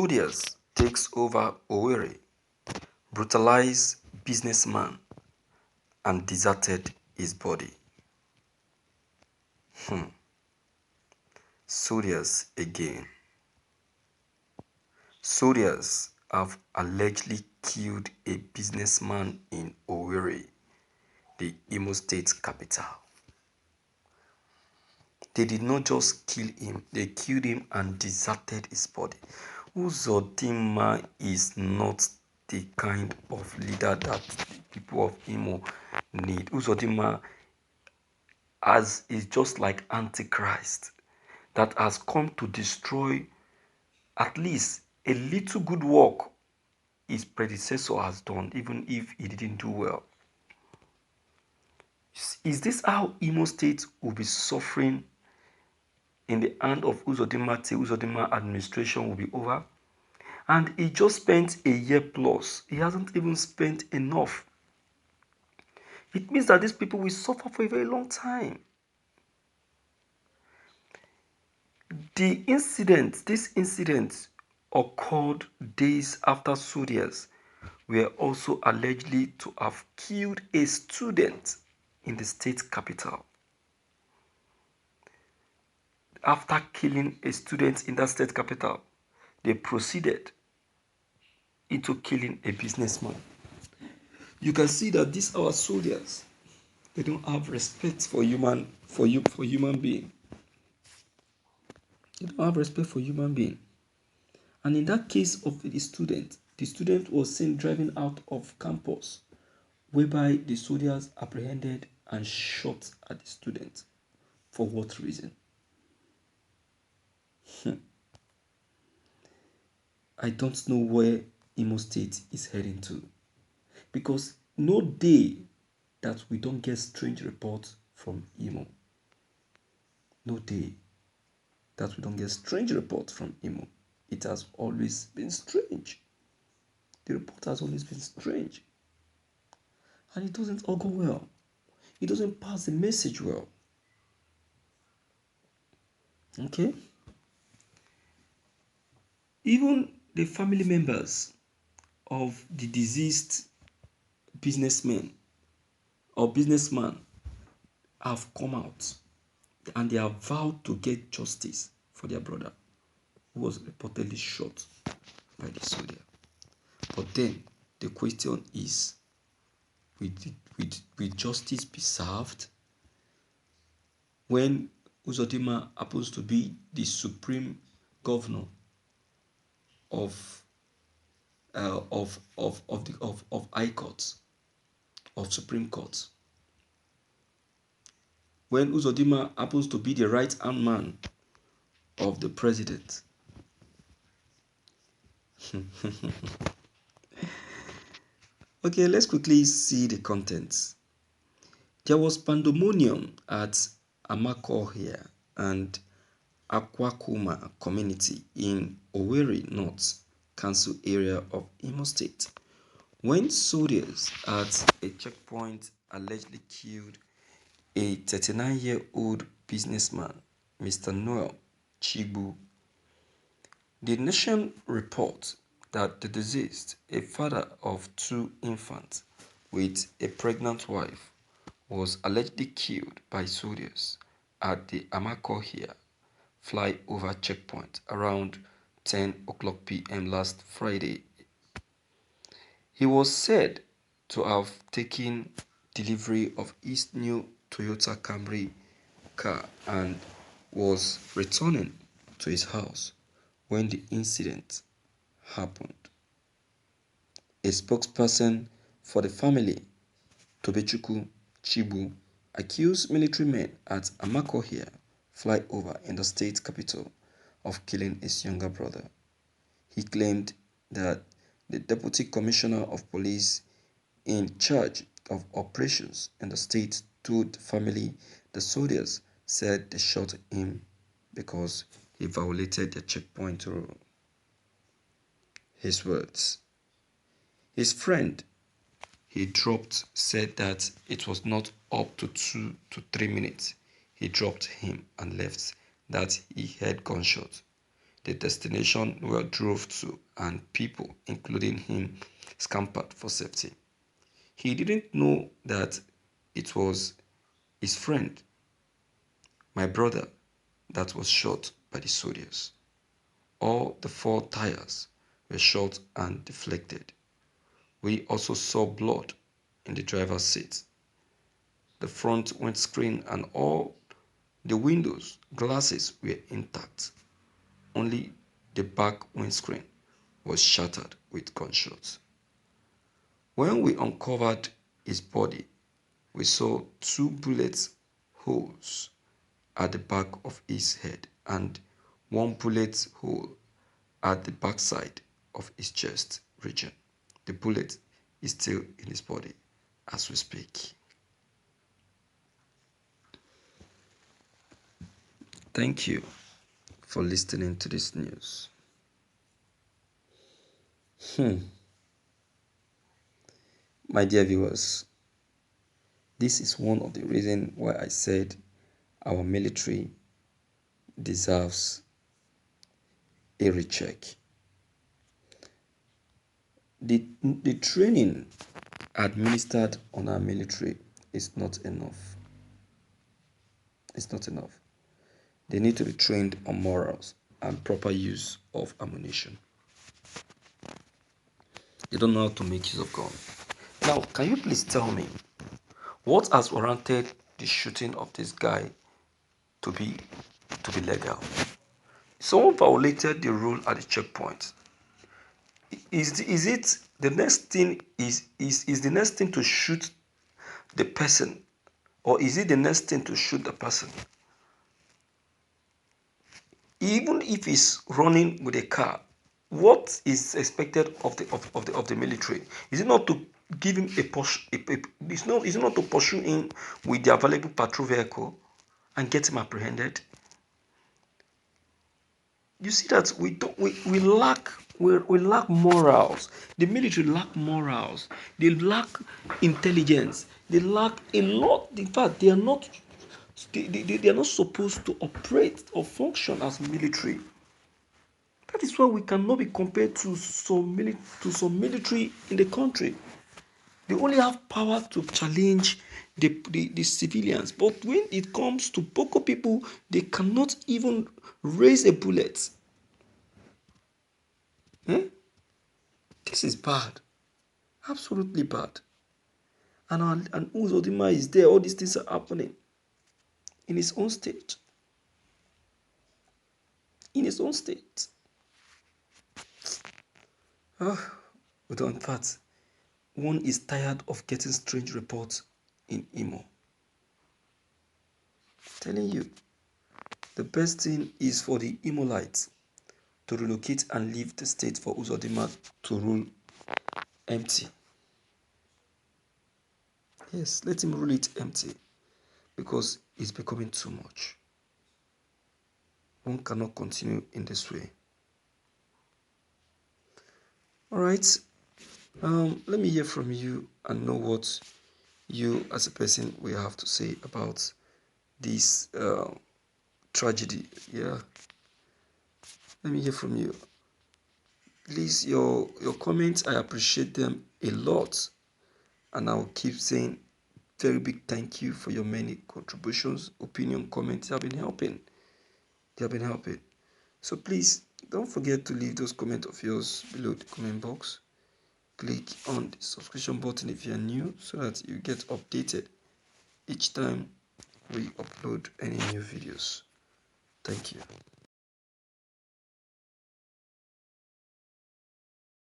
Søldīers takes over Owerri, brutalized businessman and deserted his body. Søldīers again. Søldīers have allegedly killed a businessman in Owerri, the Imo State capital. They did not just kill him, they killed him and deserted his body. Uzodimma is not the kind of leader that the people of Imo need. Uzodimma is just like Antichrist that has come to destroy at least a little good work his predecessor has done, even if he didn't do well. Is this how Imo State will be suffering in the hand of Uzodimma till Uzodimma administration will be over? And he just spent a year plus. He hasn't even spent enough. It means that these people will suffer for a very long time. This incident occurred days after Søldīers were also allegedly to have killed a student in the state capital. After killing a student in that state capital, they proceeded into killing a businessman. You can see that these our Søldīers, they don't have respect for human being. They don't have respect for human being. And in that case of the student was seen driving out of campus, whereby the Søldīers apprehended and shot at the student. For what reason? I don't know where Imo State is heading to. Because no day that we don't get strange reports from Imo. No day that we don't get strange reports from Imo. It has always been strange. The report has always been strange. And it doesn't all go well. It doesn't pass the message well. Okay? Even the family members of the deceased businessman have come out and they have vowed to get justice for their brother who was reportedly shot by the soldier. But then the question is, will justice be served when Uzodimma happens to be the supreme governor of high courts, of Supreme Court? When Uzodimma happens to be the right-hand man of the president? Okay, let's quickly see the contents. There was pandemonium at Amakohia and Akwakuma community in Owerri North Council area of Imo State when Søldīers at a checkpoint allegedly killed a 39-year-old businessman, Mr. Noel Chigbu. The Nation reports that the deceased, a father of 2 infants with a pregnant wife, was allegedly killed by Søldīers at the Amakohia flyover checkpoint around 10 o'clock p.m. last Friday. He was said to have taken delivery of his new Toyota Camry car and was returning to his house when the incident happened. A spokesperson for the family, Tobechukwu Chigbu, accused military men at Amakohia flyover in the state capital of killing his younger brother. He claimed that the deputy commissioner of police in charge of operations in the state told the family the Søldīers said they shot him because he violated the checkpoint rule. His words. His friend he dropped said that it was not up to 2 to 3 minutes. He dropped him and left, that he heard gunshots. the destination we drove to, and people, including him, scampered for safety. He didn't know that it was his friend, my brother, that was shot by the soldiers. All the four tires were shot and deflected. We also saw blood in the driver's seat. The front windscreen and all the windows glasses were intact. Only the back windscreen was shattered with gunshots. When we uncovered his body, we saw 2 bullet holes at the back of his head and 1 bullet hole at the backside of his chest region. The bullet is still in his body as we speak. Thank you for listening to this news. My dear viewers, this is one of the reasons why I said our military deserves a recheck. The training administered on our military is not enough. It's not enough. They need to be trained on morals and proper use of ammunition. They don't know how to make use of gun. Now, can you please tell me what has warranted the shooting of this guy to be legal? Someone violated the rule at the checkpoint. Is it the next thing is the next thing to shoot the person, or is it the next thing to shoot the person? Even if he's running with a car, what is expected of the military? Is it not to give him is it not to pursue him with the available patrol vehicle and get him apprehended? You see that we lack morals. The military lack morals. They lack intelligence. They lack a lot. In fact, they are not supposed to operate or function as military. That is why we cannot be compared to some military in the country. They only have power to challenge the civilians. But when it comes to Boko people, they cannot even raise a bullet. This is bad. Absolutely bad. And Uzodinma is there. All these things are happening in his own state. In his own state. In fact, one is tired of getting strange reports in Imo. I'm telling you, the best thing is for the Imolites to relocate and leave the state for Uzodinma to rule empty. Yes, let him rule it empty because it's becoming too much. One cannot continue in this way. All right. Let me hear from you and know what you as a person will have to say about this tragedy. Yeah. Let me hear from you. Please, your comments, I appreciate them a lot. And I'll keep saying very big thank you for your many contributions, opinion, comments. They have been helping. So please, don't forget to leave those comments of yours below the comment box. Click on the subscription button if you are new so that you get updated each time we upload any new videos. Thank you.